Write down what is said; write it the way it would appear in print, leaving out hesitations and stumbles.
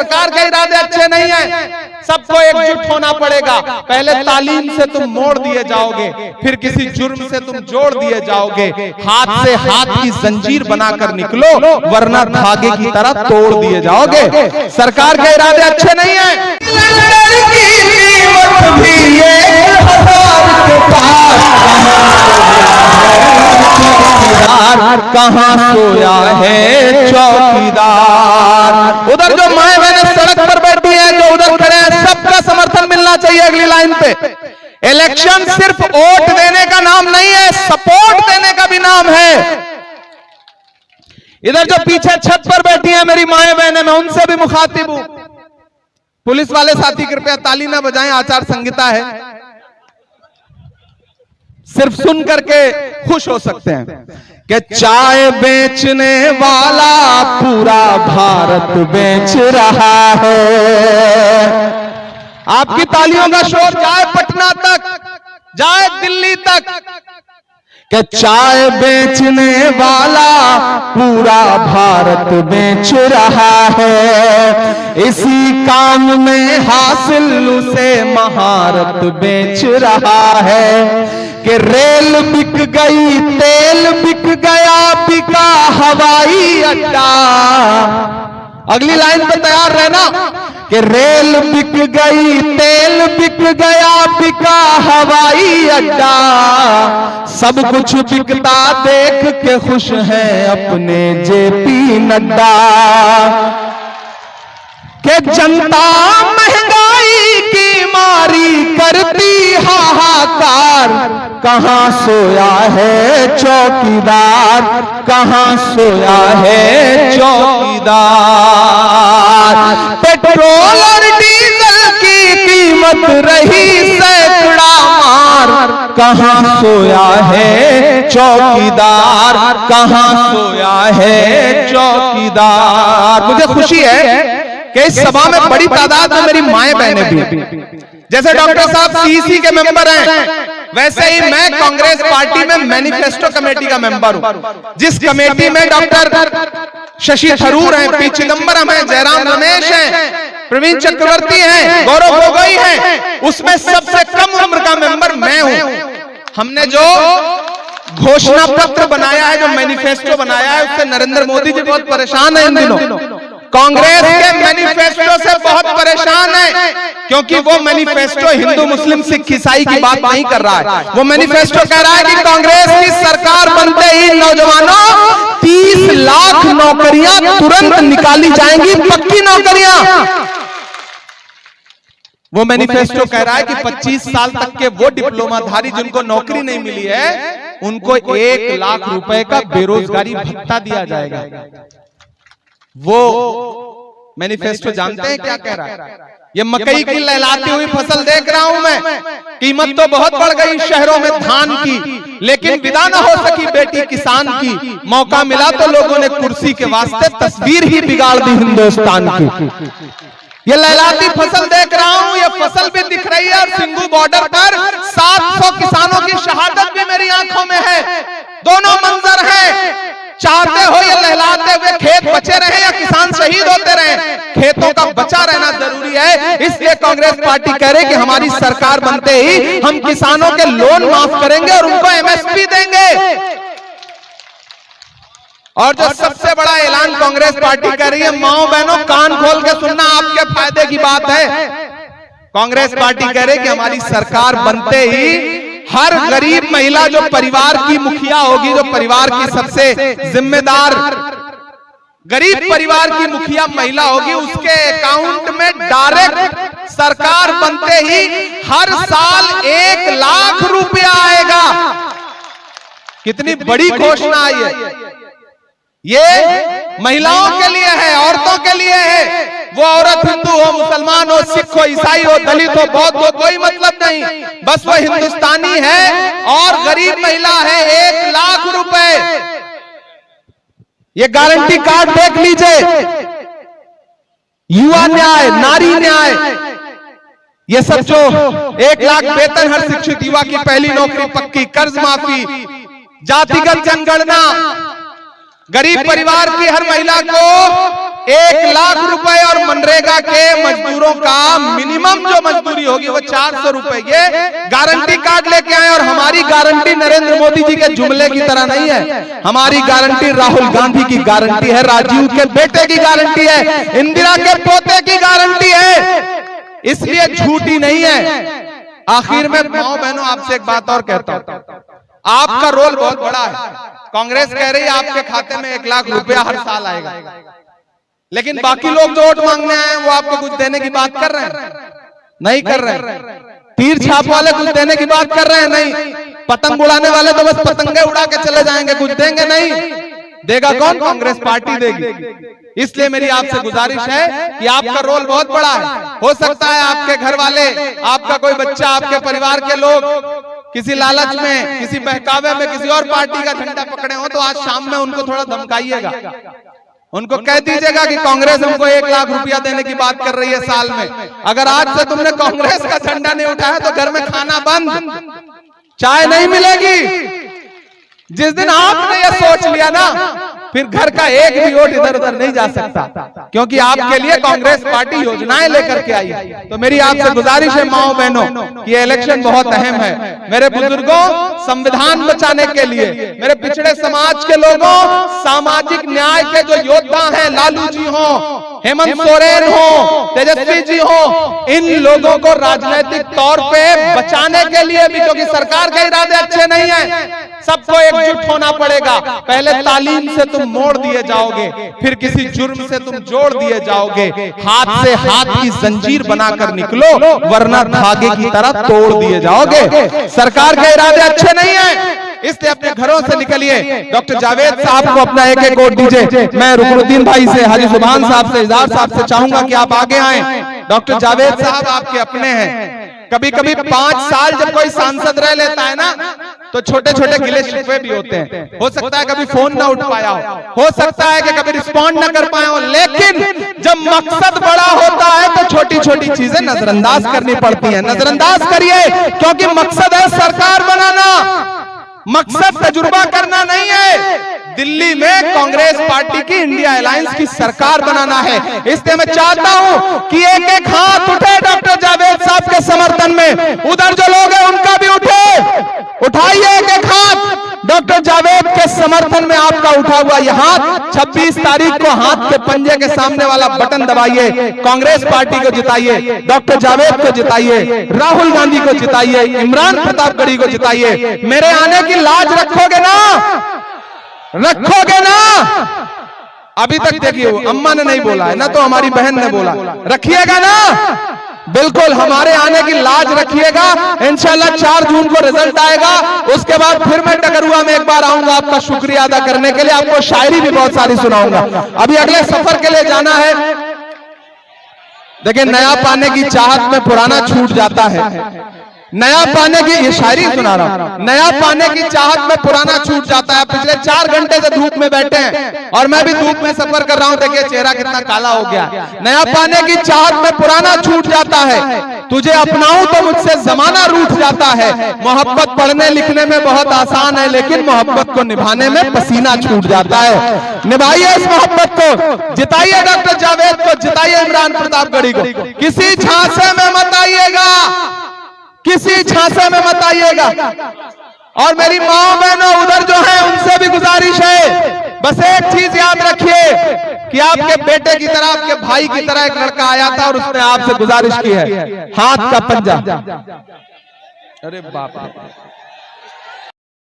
सरकार के इरादे अच्छे नहीं है, सबको एकजुट होना पड़ेगा। पहले तालीम से तुम मोड़ दिए जाओगे, फिर किसी जुर्म से तुम जोड़ दिए जाओगे। हाथ से हाथ की जंजीर बनाकर निकलो, वरना धागे की तरह तोड़ दिए जाओगे। सरकार के इरादे अच्छे नहीं है। कहां सोया है चौकीदार। उधर जो माए बहनें सड़क पर बैठी हैं, जो उधर खड़े हैं, सबका समर्थन मिलना चाहिए अगली लाइन पे। इलेक्शन सिर्फ वोट देने का नाम नहीं है, सपोर्ट देने का भी नाम है। इधर जो पीछे छत पर बैठी हैं मेरी माए बहनें, मैं उनसे भी मुखातिब हूं। पुलिस वाले साथी कृपया ताली ना बजाएं, आचार संहिता है। सिर्फ सुन करके खुश हो सकते हैं कि चाय बेचने वाला पूरा भारत बेच रहा है। आपकी तालियों का शोर जाए पटना तक, जाए दिल्ली तक, कि चाय बेचने वाला पूरा भारत बेच रहा है। इसी काम में हासिल उसे महारत बेच रहा है। कि रेल बिक गई, तेल बिक गया, बिका हवाई अड्डा। अगली लाइन पे तैयार रहना कि रेल बिक गई, तेल बिक गया, बिका हवाई अड्डा। सब कुछ बिकता देख के खुश हैं अपने जेपी नड्डा। कि जनता महंगाई की मारी करती हाहाकार। कहां सोया है चौकीदार, कहां सोया है चौकीदार। पेट्रोल और डीजल की कीमत रही सैकड़ा मार। कहां सोया है चौकीदार, कहां सोया है चौकीदार। मुझे खुशी है कि इस सभा में बड़ी तादाद में मेरी माएं बहनें भी। जैसे डॉक्टर साहब सीईसी के मेंबर हैं, वैसे ही मैं कांग्रेस पार्टी में मैनिफेस्टो कमेटी का मेंबर हूं, जिस कमेटी में डॉक्टर शशि थरूर हैं, पी चिदंबरम हैं, जयराम रमेश हैं, प्रवीण चक्रवर्ती हैं, गौरव गोगोई हैं। उसमें सबसे कम उम्र का मेंबर मैं हूं। हमने जो घोषणा पत्र बनाया है, जो मैनिफेस्टो बनाया है, उससे नरेंद्र मोदी जी बहुत परेशान है इन दिनों। कांग्रेस के मैनिफेस्टो से बहुत परेशान है, क्योंकि वो मैनिफेस्टो हिंदू मुस्लिम सिख ईसाई की बात नहीं कर रहा है। वो मैनिफेस्टो कह रहा है कि कांग्रेस की सरकार बनते ही नौजवानों 30 लाख नौकरियां तुरंत निकाली जाएंगी, पक्की नौकरियां। वो मैनिफेस्टो कह रहा है कि 25 साल तक के वो डिप्लोमाधारी जिनको नौकरी नहीं मिली है, उनको 1 लाख रुपए का बेरोजगारी भत्ता दिया जाएगा। वो मैनिफेस्टो जानते हैं क्या कह रहा है? ये मकई की लहलाती हुई फसल देख रहा हूं मैं, कीमत तो बहुत बढ़ गई शहरों में धान की, लेकिन विदा न हो सकी बेटी किसान की। मौका मिला तो लोगों ने कुर्सी के वास्ते तस्वीर ही बिगाड़ दी हिंदुस्तान की। ये लहलाती फसल देख रहा हूं, ये फसल भी दिख रही है, और सिंघू बॉर्डर पर 700 किसानों की शहादत भी मेरी आंखों में है। दोनों मंजर है। चाहते हो ये लहलाते हुए खेत बचे रहे या किसान शहीद होते रहे? खेतों का बचा रहना जरूरी है। इसलिए कांग्रेस पार्टी कह रही कि हमारी सरकार बनते ही हम किसानों के लोन माफ करेंगे और उनको एमएसपी देंगे। और जो सबसे बड़ा ऐलान कांग्रेस पार्टी कर रही है, माओ बहनों कान खोल के सुनना, आपके फायदे की बात है। कांग्रेस पार्टी कह रही कि हमारी सरकार बनते ही हर गरीब महिला जो परिवार की मुखिया होगी, जो परिवार की सबसे जिम्मेदार गरीब परिवार की मुखिया महिला होगी, उसके अकाउंट में डायरेक्ट सरकार बनते ही हर साल 1 लाख रुपया आएगा। कितनी बड़ी घोषणा आई है। ये महिलाओं के लिए है, औरतों के लिए है। वो औरत हिंदू हो, मुसलमान हो, सिख हो, ईसाई हो, दलित हो, बौद्ध हो, कोई मतलब नहीं। बस वो हिंदुस्तानी है और गरीब महिला है। 1 लाख रुपए, ये गारंटी कार्ड देख लीजिए। युवा न्याय, नारी न्याय, ये सब जो 1 लाख वेतन हर शिक्षित युवा की पहली नौकरी पक्की, कर्ज माफी, जातिगत जनगणना, गरीब परिवार की हर महिला को 1 लाख रुपए और मनरेगा के मजदूरों का मिनिमम जो मजदूरी होगी वो 400 रुपए, ये गारंटी कार्ड लेके आए। और हमारी गारंटी नरेंद्र मोदी जी के जुमले की तरह नहीं है, हमारी गारंटी राहुल गांधी की गारंटी है, राजीव के बेटे की गारंटी है, इंदिरा के पोते की गारंटी है, इसलिए झूठी नहीं है। आखिर में माओ बहनों आपसे एक बात और कहता हूं, आपका रोल बहुत बड़ा है। कांग्रेस कह रही है आपके खाते में 1 लाख रुपया हर साल आएगा, लेकिन बाकी लोग जो वोट मांगने आए वो आपको कुछ देने की बात कर रहे हैं? नहीं कर रहे हैं। तीर छाप वाले कुछ देने की बात कर रहे हैं? नहीं। पतंग उड़ाने वाले तो बस पतंगे उड़ा के चले जाएंगे, कुछ देंगे नहीं। देगा कौन? कांग्रेस पार्टी देगी। इसलिए मेरी आपसे गुजारिश है कि आपका रोल बहुत बड़ा है। हो सकता है आपके घर वाले, आपका कोई बच्चा, आपके परिवार के लोग किसी लालच में, किसी बहकावे में किसी और पार्टी का झंडा पकड़े हो, तो आज शाम में उनको थोड़ा धमकाइएगा, उनको कह दीजिएगा कि कांग्रेस हमको 1 लाख रुपया देने की बात कर रही है साल में। अगर आज से तुमने कांग्रेस का झंडा नहीं उठाया तो घर में खाना बंद, चाय नहीं मिलेगी। जिस दिन आपने ये सोच लिया ना, फिर घर का एक भी वोट इधर उधर नहीं जा सकता, क्योंकि आपके लिए कांग्रेस पार्टी योजनाएं लेकर के आई है। तो मेरी आपसे गुजारिश है माओ बहनों कि ये इलेक्शन बहुत अहम है। मेरे बुजुर्गों, संविधान बचाने के लिए, मेरे पिछड़े समाज के लोगों, सामाजिक न्याय के जो योद्धा हैं, लालू जी हो, हेमंत सोरेन हो, तेजस्वी जी हो, इन लोगों को राजनीतिक तौर पे बचाने के लिए भी, क्योंकि सरकार के इरादे अच्छे नहीं है, सबको एकजुट होना पड़ेगा। पहले तालीम से तुम मोड़ दिए जाओगे, फिर किसी जुर्म से तुम जोड़ दिए जाओगे। हाथ से हाथ की जंजीर बनाकर निकलो, वरना धागे की तरह तोड़ दिए जाओगे। सरकार के इरादे अच्छे नहीं है, इसलिए अपने घरों से निकलिए। डॉक्टर जावेद साहब को अपना एक वोट दीजिए। मैं रुकनुद्दीन भाई से, हाजी सुभान साहब से, इजहार साहब से चाहूंगा कि आप आगे आए। डॉक्टर जावेद साहब आपके अपने हैं। कभी कभी 5 साल जब कोई सांसद रह लेता है ना, तो छोटे छोटे गिले शिकवे भी होते हैं। हो सकता है कभी फोन ना उठ पाया हो सकता है कि कभी रिस्पॉन्ड ना कर पाया हो, लेकिन जब मकसद बड़ा होता है तो छोटी छोटी चीजें नजरअंदाज करनी पड़ती हैं। नजरअंदाज करिए, क्योंकि मकसद है सरकार बनाना, मकसद तजुर्बा करना नहीं है। दिल्ली में कांग्रेस पार्टी की इंडिया अलायंस की सरकार बनाना है। इसलिए मैं चाहता हूं कि एक एक हाथ उठे डॉक्टर जावेद साहब के समर्थन में। उधर जो लोग हैं उनका भी उठाइए एक एक हाथ। डॉक्टर जावेद के समर्थन में आपका उठा हुआ यह हाथ, 26 तारीख को हाथ के पंजे के सामने वाला बटन दबाइए, कांग्रेस पार्टी को जिताइए, डॉक्टर जावेद को जिताइए, राहुल गांधी को जिताइए, इमरान प्रतापगढ़ी को जिताइए। मेरे आने की लाज रखोगे ना? रखोगे ना? अभी तक देखिए, अम्मा ने नहीं बोला है ना, तो हमारी बहन ने बोला, रखिएगा ना? बिल्कुल, हमारे आने की लाज रखिएगा। इंशाल्लाह 4 जून को रिजल्ट आएगा, उसके बाद फिर मैं डगरुआ में एक बार आऊंगा आपका शुक्रिया अदा करने के लिए। आपको शायरी भी बहुत सारी सुनाऊंगा। अभी अगले सफर के लिए जाना है। देखिए, नया पाने की चाहत में पुराना छूट जाता है। नया पाने की, ये शायरी सुना रहा हूं, नया पाने की चाहत में पुराना छूट जाता है। पिछले 4 घंटे से धूप में बैठे हैं और मैं भी धूप में सफर कर रहा हूं। देखिए चेहरा कितना काला हो गया। नया पाने की चाहत में पुराना छूट जाता है। तुझे अपनाऊं तो मुझसे जमाना रूठ जाता है। मोहब्बत पढ़ने लिखने में बहुत आसान है, लेकिन मोहब्बत को निभाने में पसीना छूट जाता है। निभाइए इस मोहब्बत को, जिताइए डॉक्टर जावेद को, जिताइए इमरान प्रतापगढ़ी को। किसी झांसे में मत आइएगा, किसी झांसे में मत आइएगा। और मेरी माओ बहनों उधर जो है उनसे भी गुजारिश है, बस एक चीज याद रखिए कि आपके बेटे की तरह, आपके भाई की तरह एक लड़का आया था और उसने आपसे गुजारिश की है, हाथ का पंजा। अरे बाप रे,